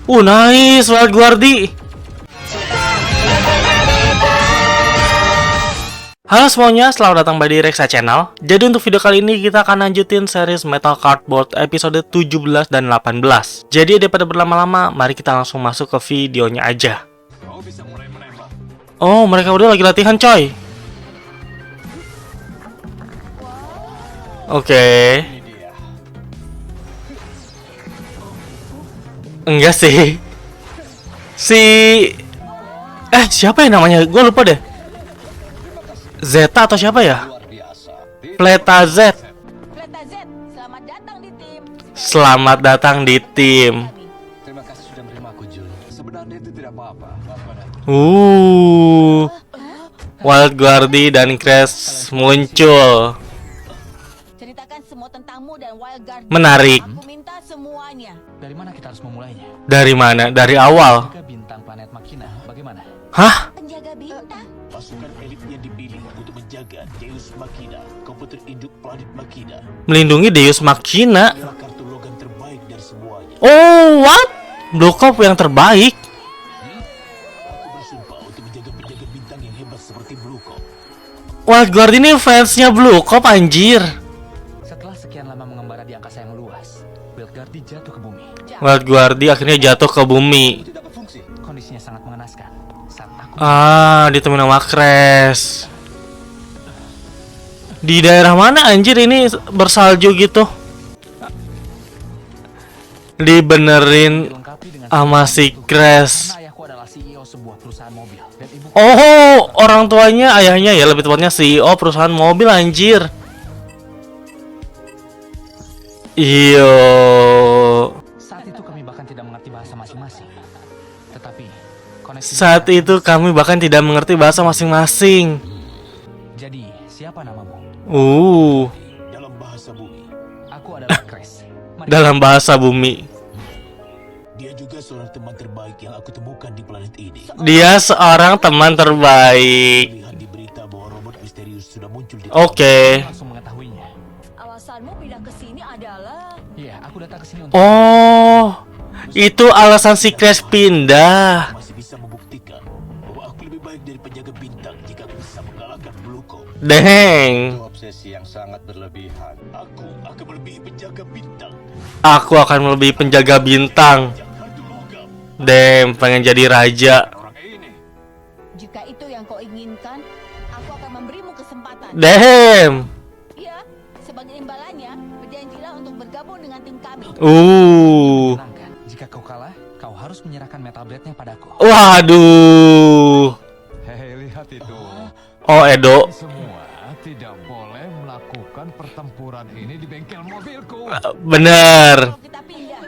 Nice, Wild Guardi. Halo semuanya, selamat datang di Reksa Channel. Jadi untuk video kali ini kita akan lanjutin series Metal Cardboard episode 17 dan 18. Jadi daripada berlama-lama, mari kita langsung masuk ke videonya aja. Oh, mereka udah lagi latihan coy. Oke. Enggak sih. Siapa ya namanya? Gue lupa deh. Zeta atau siapa ya? Pleta Z. Selamat datang di tim. Selamat datang di tim. Terima kasih sudah menerima aku, Jul. Sebenarnya itu tidak apa-apa. Wild Guardi dan Crash muncul. Ceritakan semua tentangmu dan Wild Guard. Menarik. Aku minta semuanya. Dari mana kita harus memulainya? Dari mana? Dari awal. Ke bintang planet Makina, bagaimana? Hah? Penjaga bintang. Pasukan elit yang dipilih untuk menjaga Deus Machina, komputer induk planet Makina. Melindungi Deus Machina. Adalah kartu logam terbaik dari semuanya. Oh, what? Blue Corp yang terbaik. Aku bersumpah untuk menjaga penjaga bintang yang hebat seperti Blue Corp. Wild Guardi ini fansnya Blue Corp anjir. Setelah sekian lama mengembara di angkasa yang luas, Wild Guardi jatuh ke bumi. Wild Guardi akhirnya jatuh ke bumi. Tidak berfungsi. Kondisinya sangat mengenaskan. Saat aku Ditemuin sama Crash. Di daerah mana anjir ini bersalju gitu? Dibenerin dilengkapi dengan sama si Crash. karena ayahku adalah CEO sebuah perusahaan mobil dan ibu Oh, orang tuanya, ayahnya ya, lebih tepatnya CEO perusahaan mobil anjir. Iyo. saat itu kami bahkan tidak mengerti bahasa masing-masing. Tetapi koneksi Saat itu kami bahkan tidak mengerti bahasa masing-masing. Jadi, siapa namamu? Dalam bahasa bumi, Aku adalah Crash. Mari Dalam bahasa bumi. dia juga seorang teman terbaik yang aku temukan di planet ini. Dia seorang teman terbaik. Lihat di berita bahwa robot misterius sudah muncul di Oke. langsung mengetahuinya. Alasanmu pindah ke sini adalah Iya, aku datang ke sini untuk Oh, itu alasan si Crash pindah. masih bisa membuktikan bahwa aku lebih baik dari penjaga bintang jika aku bisa mengalahkan Blue Corp. Deng. Obsesi yang sangat berlebihan. Aku akan melebihi penjaga bintang. Aku akan melebihi penjaga bintang. Kartu logam. Damn, pengen jadi raja. jika itu yang kau inginkan, aku akan memberimu kesempatan. Damn. Ya, sebagai imbalannya, berjanjilah untuk bergabung dengan tim kami. menyenangkan. Jika kau kalah, kau harus menyerahkan metal blade-nya padaku. Waduh. Hei, lihat itu. Oh, Edo. Semua tidak boleh melakukan pertempuran ini di bengkel mobilku. Bener. Kalau kita pindah,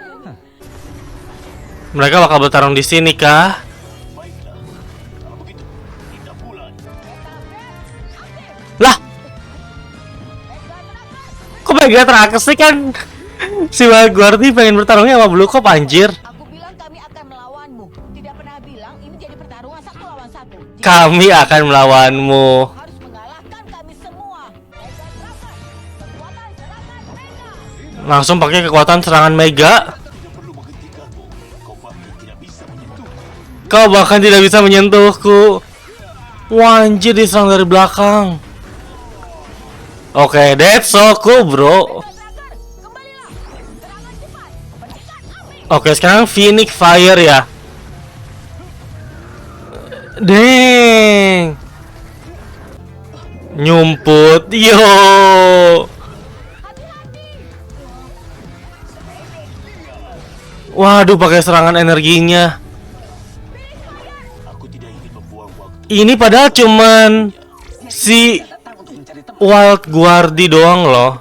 Mereka bakal bertarung di sini kah? Baiklah. Kalau begitu, kita mulai. Lah. Kok Mega terakhir sih kan? Si Wild Guardi pengen bertarungnya sama Blue Corp anjir. aku bilang kami akan melawanmu. Tidak pernah bilang ini jadi pertarungan 1 lawan 1. Jika Kami akan melawanmu. harus mengalahkan kami semua. Kekuatan serangan Mega. Langsung pakai kekuatan serangan Mega. Tidak perlu menghentikanmu. Kau bahkan tidak bisa menyentuhku. Kau bahkan tidak bisa menyentuhku. Wah, anjir diserang dari belakang. Oke, that's so cool, bro. Kembalilah. Serangan cepat. Berikan api. Oke, sekarang Phoenix Fire ya. Deng. Nyumput. Yo. Waduh, pakai serangan energinya. Aku tidak ingin membuang waktu. Ini padahal cuman si Wild Guardi doang loh.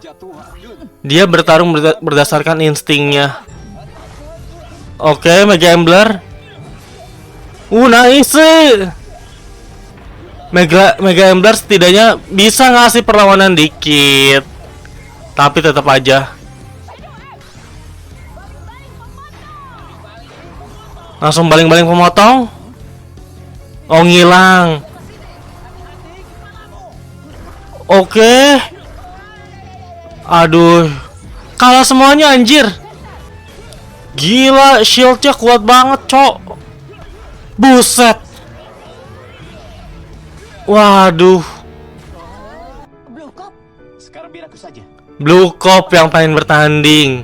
Dia bertarung berdasarkan instingnya. Oke, Mega Embler. Nice. Mega Embler setidaknya bisa ngasih perlawanan dikit. Tapi tetap aja. Langsung baling-baling pemotong. Oh, ngilang. Oke. Aduh. Kalah semuanya anjir. Gila, shieldnya kuat banget, cok. Buset. Waduh. Blue Cop, Sekarang biar aku saja. Blue Cop yang pengen bertanding.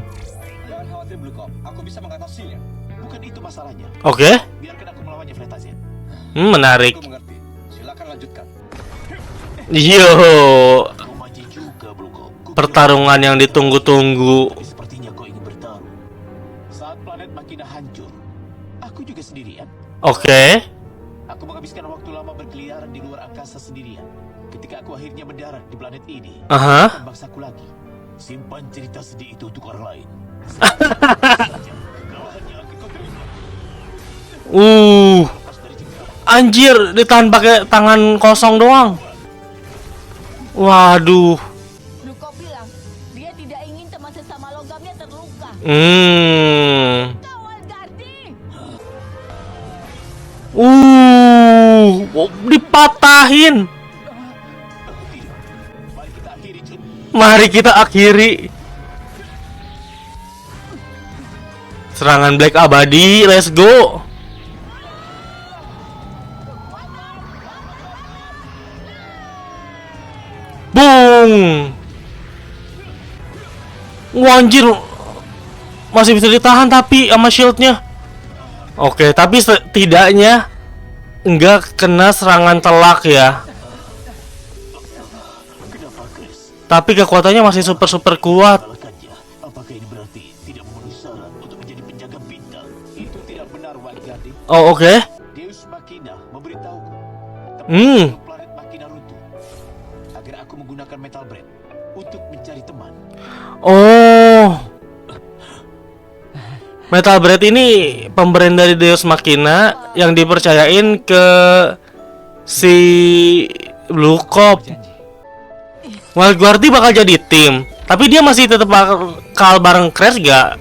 Jangan khawatir Blue Cop, aku bisa mengatasinya. Bukan itu masalahnya. Oke. Biarkan aku melawannya Fletazen. Menarik. Aku mengerti. Silakan lanjutkan. Yo. Kau maju juga Blue Cop. Pertarungan yang ditunggu-tunggu. Tapi sepertinya kau ingin bertarung. Saat planet Makina hancur, aku juga sendirian. Oke. Aku menghabiskan waktu lama berkeliaran di luar angkasa sendirian. Ketika aku akhirnya mendarat di planet ini, Aha. bukan bangsaku lagi. Simpan cerita sedih itu untuk orang lain. Kau hanya akan kau terima. Lepas dari jengkal. Anjir, ditahan pakai tangan kosong doang. Waduh. Blue Cop bilang dia tidak ingin teman sesama logamnya terluka. Kawal Gardi. Dipatahin. Aku tidak. Mari kita akhiri, Jun. Mari kita akhiri. Serangan Black Abadi, let's go. Boom. Wah, anjir. Masih bisa ditahan tapi sama shieldnya. Oke, tapi setidaknya enggak kena serangan telak ya. Kenapa, Chris? Tapi kekuatannya masih super kuat. Kalahkannya. Apakah ini berarti tidak memenuhi syarat untuk menjadi penjaga bintang? Itu tidak benar, White Guardian. Oh, oke. Deus Machina memberitahuku Hmm. planet Machina runtuh agar aku menggunakan Metal Bread untuk mencari teman. Oh. Metal Bread ini pemberian dari Deus Machina yang dipercayain ke si Blue Cop. Janji. Wild Guardi bakal jadi tim, tapi dia masih tetap bakal bareng Crash gak?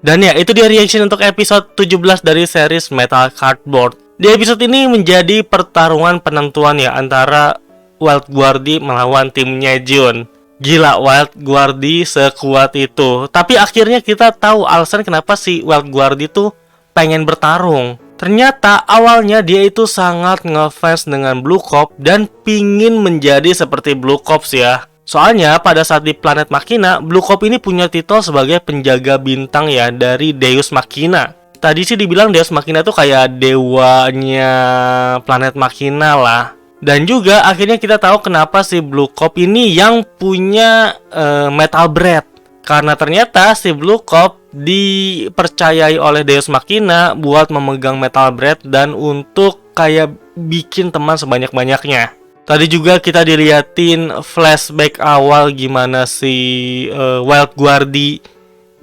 Dan ya, itu dia reaction untuk episode 17 dari series Metal Cardboard. Di episode ini menjadi pertarungan penentuan ya antara Wild Guardi melawan timnya Jun. Gila, Wild Guardi sekuat itu. Tapi akhirnya kita tahu alasan kenapa si Wild Guardi tuh pengen bertarung. Ternyata awalnya dia itu sangat ngefans dengan Blue Cop dan pingin menjadi seperti Blue Cops ya. Soalnya pada saat di planet Machina, Blue Cop ini punya titel sebagai penjaga bintang ya dari Deus Machina. Tadi sih dibilang Deus Machina tuh kayak dewanya planet Machina lah. Dan juga akhirnya kita tahu kenapa si Blue Cop ini yang punya Metal Bread. Karena ternyata si Blue Cop dipercayai oleh Deus Machina buat memegang Metal Bread dan untuk kayak bikin teman sebanyak-banyaknya. Tadi juga kita diliatin flashback awal gimana si Wild Guardi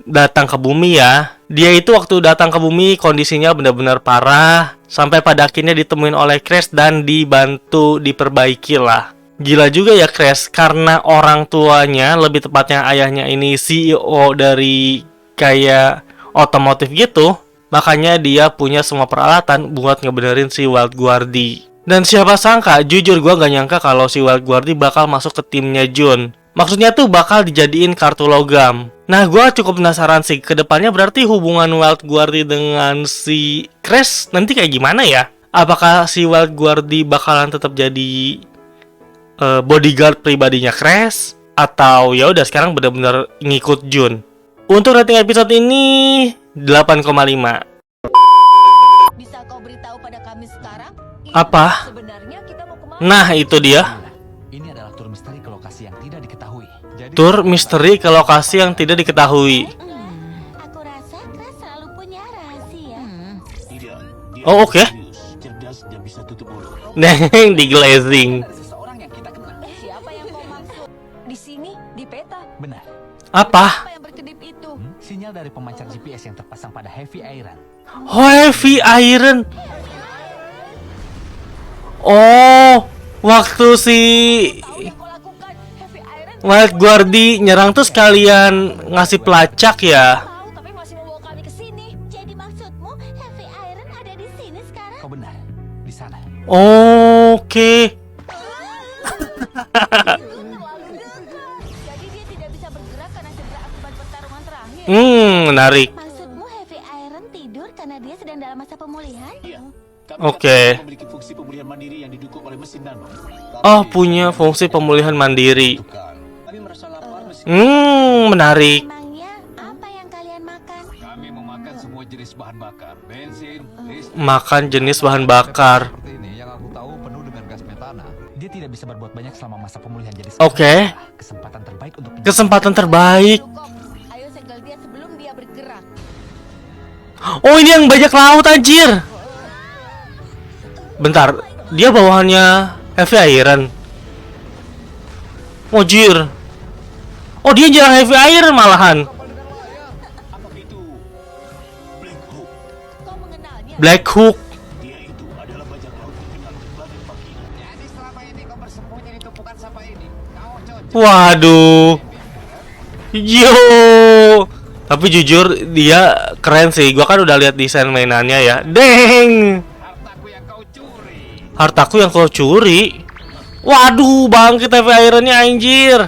datang ke bumi ya. Dia itu waktu datang ke bumi kondisinya benar-benar parah. Sampai pada akhirnya ditemuin oleh Crash dan dibantu diperbaiki lah. Gila juga ya Crash, karena orang tuanya, lebih tepatnya ayahnya ini CEO dari kayak otomotif gitu. Makanya dia punya semua peralatan buat ngebenerin si Wild Guardi. Dan siapa sangka, jujur gue gak nyangka kalau si Wild Guardi bakal masuk ke timnya Jun. Maksudnya tuh bakal dijadiin kartu logam. Nah, gue cukup penasaran sih, kedepannya berarti hubungan Wild Guardi dengan si Crash nanti kayak gimana ya? Apakah si Wild Guardi bakalan tetap jadi bodyguard pribadinya Crash? Atau ya udah sekarang benar-benar ngikut Jun? Untuk rating episode ini 8,5. Bisa kau beritahu pada kami sekarang? Apa? Sebenarnya kita mau kemana? Nah, itu dia. Ini adalah tur misteri ke lokasi yang tidak diketahui. Jadi, Tur misteri ke lokasi yang tidak diketahui. Aku rasa Crash selalu punya rahasia. Tidak. Dia Oh, oke. serius, cerdas dan bisa tutup mulut. Neng, di glazing. ada seseorang yang kita kenal. Siapa yang kau maksud? Di sini, di peta. Benar. Apa? Apa yang berkedip itu? Sinyal dari pemancar GPS yang terpasang pada Heavy Iron. Heavy Iron. Oh, waktu si Tahu yang kau lakukan? Heavy Iron Wild Guardi nyerang tuh sekalian ngasih pelacak ya. tahu tapi masih membawa kami ke sini. Jadi maksudmu Heavy Iron ada di sini sekarang? Kau benar. Di sana. Oke. Terlalu dekat. Jadi dia tidak bisa bergerak karena cedera akibat pertarungan menarik. Maksudmu Heavy Iron tidur karena dia sedang dalam masa pemulihan? Iya. Kami Oke. memiliki fungsi pemulihan mandiri yang didukung oleh mesin nano. Oh, punya fungsi pemulihan mandiri. Kami merasa lapar mesin. Menarik. Emangnya apa yang kalian makan? Kami memakan semua jenis bahan bakar, bensin, listrik. Makan jenis bahan bakar. Seperti ini yang aku tahu penuh dengan gas metana. Dia tidak bisa berbuat banyak selama masa pemulihan. Jadi Oke. kesempatan terbaik untuk Kesempatan terbaik. Cukup. Ayo segel dia sebelum dia bergerak. Oh, ini yang bajak laut anjir. Bentar, dia bawahannya Heavy Iron. Anjir. Oh, dia jarang Heavy Iron malahan. Apakah itu Black Hook? Kau mengenalnya? Black Hook. Dia itu adalah bajak laut terkenal di planet Makina. Jadi selama ini kau bersembunyi di tumpukan sampah ini. Kau cocok. Waduh. Yo. Tapi jujur dia keren sih. Gua kan udah lihat desain mainannya ya. Deng. Hartaku yang kau curi. Hartaku yang kau curi. Waduh, bangkit Heavy Iron-nya anjir.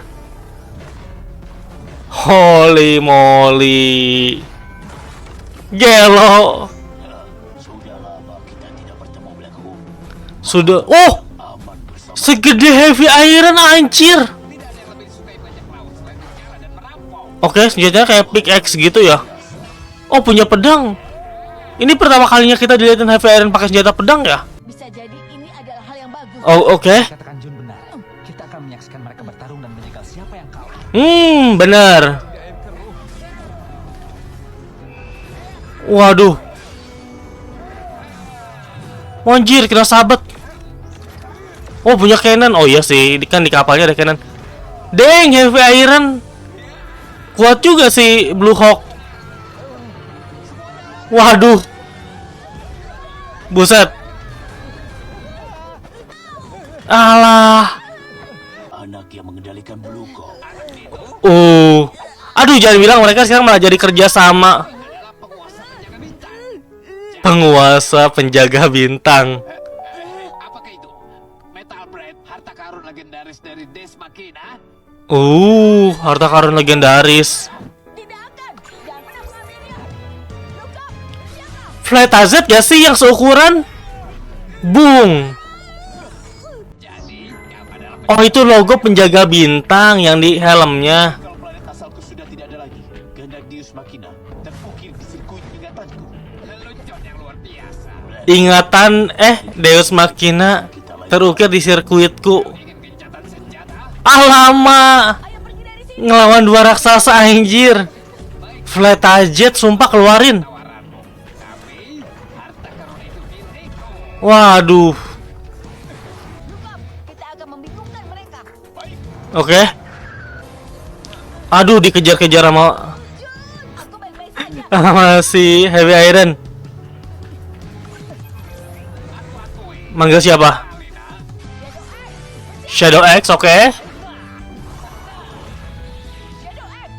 Holy moly. Gelo. Sudah lama kita tidak bertemu Black Hook. Sudah. Oh, Aman bersama. segede Heavy Iron anjir. Tidak ada yang lebih disukai bajak laut selain menyala dan merampok. Oke, senjatanya kayak pickaxe gitu ya. Oh, punya pedang. Ini pertama kalinya kita dilihatin Heavy Iron pakai senjata pedang ya? Bisa jadi ini adalah hal yang bagus. Oh, oke. katakan Jun benar. Kita akan menyaksikan mereka bertarung dan menjegal siapa yang kalah. Benar. Waduh. Anjir, kena sabet. Oh, punya cannon. Oh iya sih, kan di kapalnya ada cannon. Deng, Heavy Iron. Kuat juga sih Blue Hawk. Waduh. Buset. Alah. Anak yang mengendalikan Blue Hawk. Aduh, jangan bilang mereka sekarang malah jadi kerja sama. Penguasa penjaga bintang. Apakah itu? Metal Bread, harta karun legendaris dari Des Machina? Harta karun legendaris. Tidak akan. Jangan pernah mengambilnya. Look up. Siapa? Flight AZ gak sih yang seukuran? Bung. Oh, itu logo penjaga bintang yang di helmnya. Kalau planet asalku sudah tidak ada lagi, kehendak Deus Machina terukir di sirkuit ingatanku. Lelucon yang luar biasa. Ingatan Deus Machina terukir di sirkuitku. Ingin gencatan senjata? Alamak. Ayo pergi dari sini. Ngelawan dua raksasa anjir. Flight AZ sumpah keluarin. Tawaranmu. Tapi, harta karun itu milikku. Waduh. Look up. Kita akan membingungkan mereka. Oke. Aduh, dikejar-kejar sama Aku baik-baik saja. masih Heavy Iron. Manggil siapa? Shadow X, oke. Shadow X.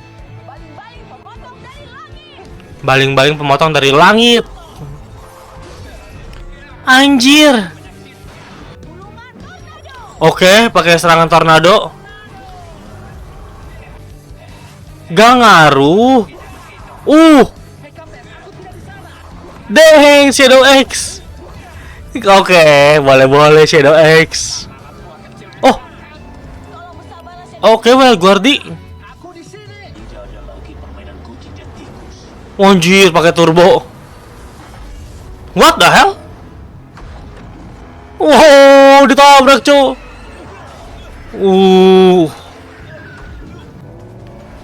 Baling-baling pemotong dari langit. Baling-baling pemotong dari langit. Anjir. Oke, pakai serangan tornado. Gak ngaruh. Deng, Shadow X. Oke, boleh-boleh Shadow X. Oh, Tolong bersabarlah Shadow. oke, well, Guardi. Tidak ada lagi permainan kucing dan tikus. Anjir, pakai turbo. What the hell? Wow, ditabrak, cu.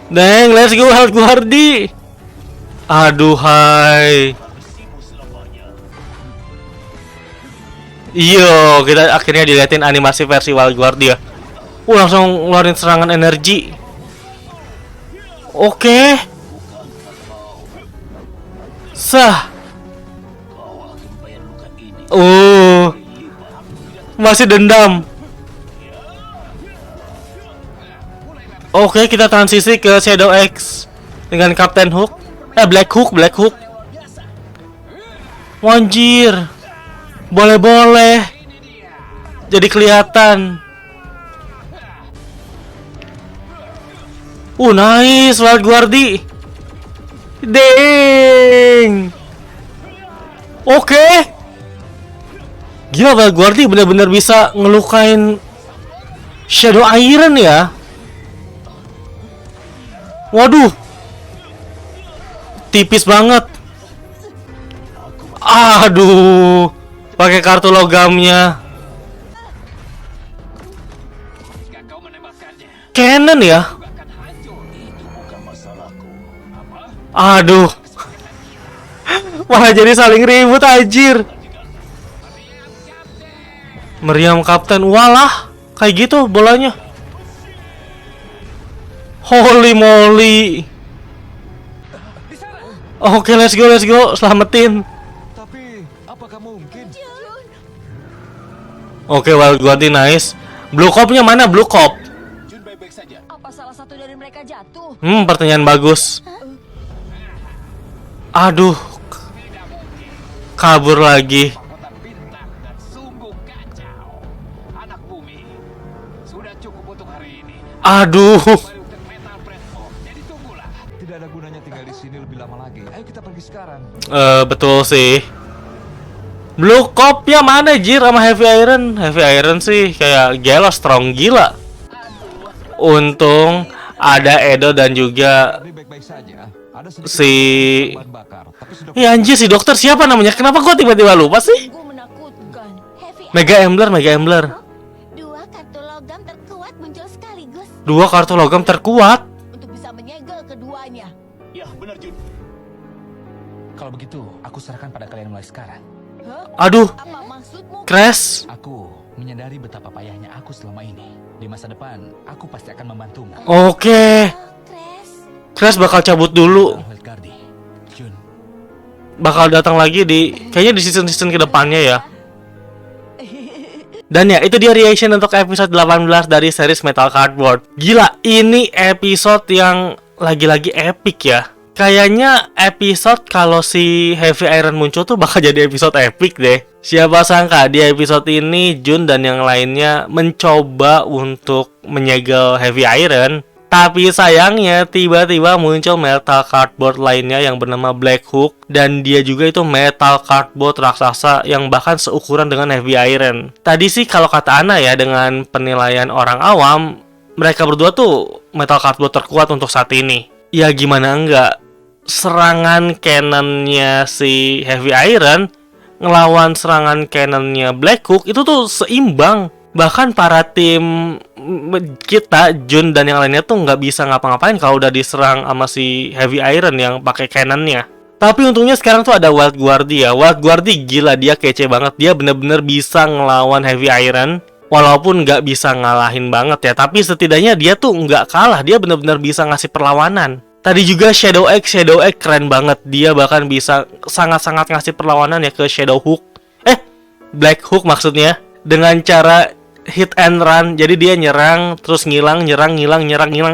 Deng, let's go Health Guardi. Aduhai. Iyo, kita akhirnya diliatin animasi versi Wild Guardia. Langsung ngeluarin serangan energi. Oke. Sah. Kau akan membayar luka ini. Masih dendam. Oke, kita transisi ke Shadow X dengan Captain Hook. Black Hook. Wanjir. Boleh-boleh. Jadi kelihatan. Nice, Wild Guardi. Deng. Oke. Gila, Valguardi benar-benar bisa ngelukain Shadow Iron ya. Waduh. Tipis banget. Aduh. Pakai kartu logamnya. Jika kau menembakkannya, Cannon ya. juga akan hancur. Itu bukan masalahku. Apa? Aduh. Malah jadi saling ribut anjir. Meriam Kapten. Walah, kayak gitu bolanya. Holy moly. Oke, let's go. Selamatin. Tapi apakah mungkin? Oke, Valguardi nice. Blue Cop-nya mana? Blue Cop. Jun baik-baik saja. Apa salah satu dari mereka jatuh? Pertanyaan bagus. Aduh. Kabur lagi. Kota bintang dan sungguh kacau. Anak bumi, sudah cukup untuk hari ini. Aduh. Kembali untuk Metal Breath. Jadi tunggulah. Tidak ada gunanya tinggal di sini lebih lama lagi. Ayo kita pergi sekarang. Betul sih. Blue Cop-nya mana jir sama Heavy Iron? Heavy Iron sih kayak gila, strong gila. Untung ada Edo dan juga Tadi baik-baik saja. Ada si bahan bakar, tapi sudah ya anjir, si dokter siapa namanya? Kenapa gua tiba-tiba lupa sih? Sungguh menakutkan. Heavy Mega Embler. dua kartu logam terkuat muncul sekaligus. 2 kartu logam terkuat. Untuk bisa menyegel keduanya. Ya, benar Jun. Kalau begitu, aku serahkan pada kalian mulai sekarang. Hah? Aduh, Apa maksudmu? Crash. Aku menyadari betapa payahnya aku selama ini. Di masa depan, aku pasti akan membantumu. Oke. Crash, Crash bakal cabut dulu. Valguardi, Jun, Bakal datang lagi kayaknya di season-season kedepannya ya. Dan ya, itu dia reaction untuk episode 18 dari series Metal Cardboard. Gila, ini episode yang lagi-lagi epic ya. Kayaknya episode kalau si Heavy Iron muncul tuh bakal jadi episode epic deh. Siapa sangka di episode ini Jun dan yang lainnya mencoba untuk menyegel Heavy Iron. Tapi sayangnya tiba-tiba muncul Metal Cardboard lainnya yang bernama Black Hook. Dan dia juga itu Metal Cardboard raksasa yang bahkan seukuran dengan Heavy Iron. Tadi sih kalau kata Ana ya, dengan penilaian orang awam, mereka berdua tuh Metal Cardboard terkuat untuk saat ini. Ya gimana enggak, serangan cannonnya si Heavy Iron ngelawan serangan cannonnya Black Hook itu tuh seimbang. Bahkan para tim kita, Jun dan yang lainnya tuh nggak bisa ngapa-ngapain kalau udah diserang sama si Heavy Iron yang pakai cannonnya. Tapi untungnya sekarang tuh ada Valguardi ya. Valguardi gila, dia kece banget. Dia bener-bener bisa ngelawan Heavy Iron. Walaupun nggak bisa ngalahin banget ya, tapi setidaknya dia tuh nggak kalah. Dia bener-bener bisa ngasih perlawanan. Tadi juga Shadow X keren banget. Dia bahkan bisa sangat-sangat ngasih perlawanan ya ke Shadow Hook. Black Hook maksudnya. Dengan cara hit and run. Jadi dia nyerang, terus ngilang.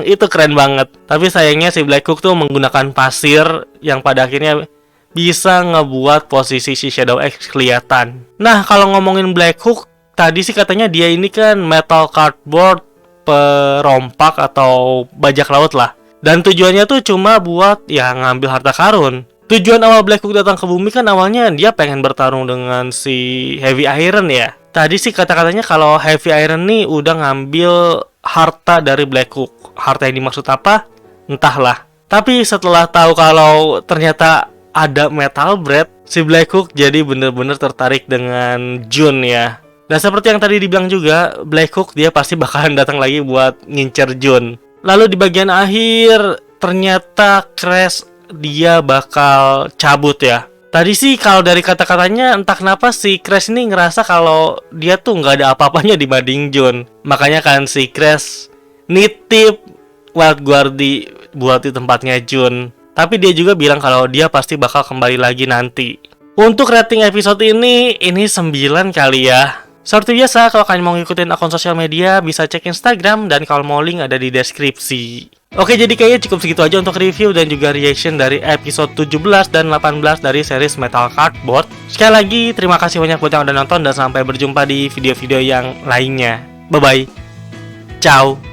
Itu keren banget. Tapi sayangnya si Black Hook tuh menggunakan pasir yang pada akhirnya bisa ngebuat posisi si Shadow X kelihatan. Nah, kalau ngomongin Black Hook, tadi sih katanya dia ini kan Metal Cardboard perompak atau bajak laut lah. Dan tujuannya tuh cuma buat ya ngambil harta karun. Tujuan awal Black Hook datang ke bumi kan awalnya dia pengen bertarung dengan si Heavy Iron ya. Tadi sih kata-katanya kalau Heavy Iron nih udah ngambil harta dari Black Hook. Harta yang dimaksud apa? Entahlah. Tapi setelah tahu kalau ternyata ada Metal Breath, si Black Hook jadi bener-bener tertarik dengan Jun ya. Dan seperti yang tadi dibilang juga, Black Hook dia pasti bakalan datang lagi buat ngincer Jun. Lalu di bagian akhir ternyata Crash dia bakal cabut ya. Tadi sih kalau dari kata-katanya entah kenapa si Crash ini ngerasa kalau dia tuh nggak ada apa-apanya dibanding Jun. Makanya kan si Crash nitip Valguardi buat di tempatnya Jun. Tapi dia juga bilang kalau dia pasti bakal kembali lagi nanti. Untuk rating episode ini 9 kali ya. Seperti biasa, kalau kalian mau ngikutin akun sosial media, bisa cek Instagram, dan kalau mau link ada di deskripsi. Oke, jadi kayaknya cukup segitu aja untuk review dan juga reaction dari episode 17 dan 18 dari series Metal Cardboard. Sekali lagi, terima kasih banyak buat yang udah nonton, dan sampai berjumpa di video-video yang lainnya. Bye-bye. Ciao.